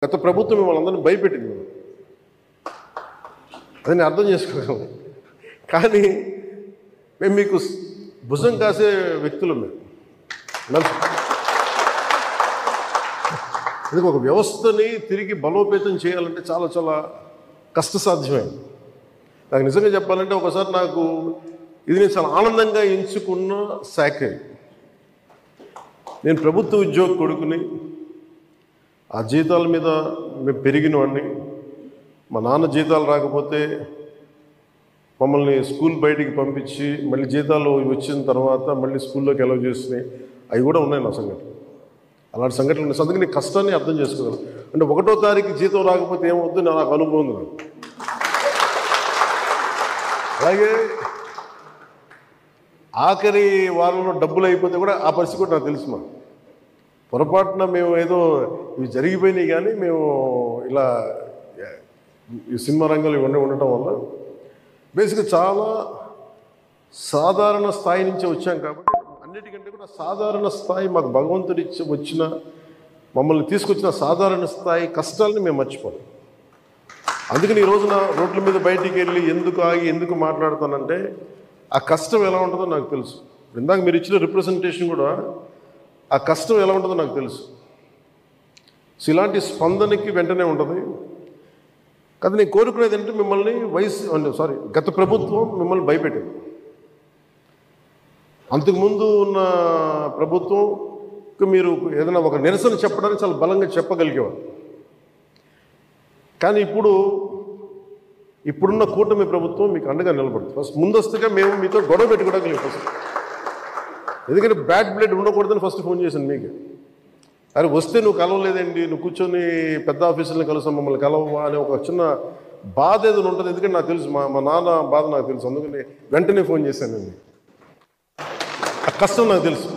గత ప్రభుత్వం మిమ్మల్ని అందరినీ భయపెట్టింది. అది నేను అర్థం చేసుకోగలను. కానీ మేము మీకు భుజం కాసే వ్యక్తులు. మేము ఇది ఒక వ్యవస్థని తిరిగి బలోపేతం చేయాలంటే చాలా చాలా కష్టసాధ్యమైంది. నాకు నిజంగా చెప్పాలంటే ఒకసారి నాకు ఇది నేను చాలా ఆనందంగా ఎంచుకున్న శాఖ. నేను ప్రభుత్వ ఉద్యోగ కొడుకుని, ఆ జీతాల మీద మేము పెరిగిన వాడిని. మా నాన్న జీతాలు రాకపోతే మమ్మల్ని స్కూల్ బయటికి పంపించి మళ్ళీ జీతాలు వచ్చిన తర్వాత మళ్ళీ స్కూల్లోకి అలౌ చేసినాయి. అవి కూడా ఉన్నాయి నా సంఘటన. అలాంటి సంఘటనలు ఉన్నాయి. అందుకని నేను కష్టాన్ని అర్థం చేసుకోగలను. అంటే 1వ తారీఖు జీతం రాకపోతే ఏమవుతుంది నాకు అనుభవం ఉంది. అలాగే ఆఖరి వారంలో డబ్బులు అయిపోతే కూడా ఆ పరిస్థితి కూడా నాకు తెలుసు. పొరపాటున మేము ఏదో ఇవి జరిగిపోయినాయి, కానీ మేము ఇలా ఈ సినిమా రంగంలో ఇవన్నీ ఉండటం వల్ల బేసిక్గా చాలా సాధారణ స్థాయి నుంచి వచ్చాం. కాబట్టి అన్నిటికంటే కూడా సాధారణ స్థాయి మాకు భగవంతుడి వచ్చిన మమ్మల్ని తీసుకొచ్చిన సాధారణ స్థాయి కష్టాలని మేము మర్చిపోం. అందుకని ఈ రోజున రోడ్ల మీద బయటికి వెళ్ళి ఎందుకు ఆగి ఎందుకు మాట్లాడుతానంటే ఆ కష్టం ఎలా ఉంటుందో నాకు తెలుసు. ఇందాక మీరు ఇచ్చిన రిప్రజెంటేషన్ కూడా ఆ కష్టం ఎలా ఉంటుందో నాకు తెలుసు. సో ఇలాంటి స్పందనకి వెంటనే ఉంటుంది. కదా నేను కోరుకునేది ఏంటంటే మిమ్మల్ని గత ప్రభుత్వం మిమ్మల్ని భయపెట్టింది. అంతకుముందు ఉన్న ప్రభుత్వంకి మీరు ఏదైనా ఒక నిరసన చెప్పడానికి చాలా బలంగా చెప్పగలిగేవారు. కానీ ఇప్పుడున్న కూటమి ప్రభుత్వం మీకు అండగా నిలబడుతుంది. ఫస్ట్ ముందస్తుగా మేము మీతో గొడవ పెట్టుకోవడానికి ఫస్ట్, ఎందుకంటే బ్యాడ్ బ్లడ్ ఉండకూడదని ఫస్ట్ ఫోన్ చేశాను మీకు. అరే వస్తే నువ్వు కలవలేదండి, నువ్వు కూర్చొని పెద్ద ఆఫీసులను కలుస్తాం, మమ్మల్ని కలవవా అనే ఒక చిన్న బాధ ఏదైనా ఉంటుంది. ఎందుకంటే నాకు తెలుసు, మా నాన్న బాధ నాకు తెలుసు. అందుకని వెంటనే ఫోన్ చేశాను. ఆ కష్టం నాకు తెలుసు.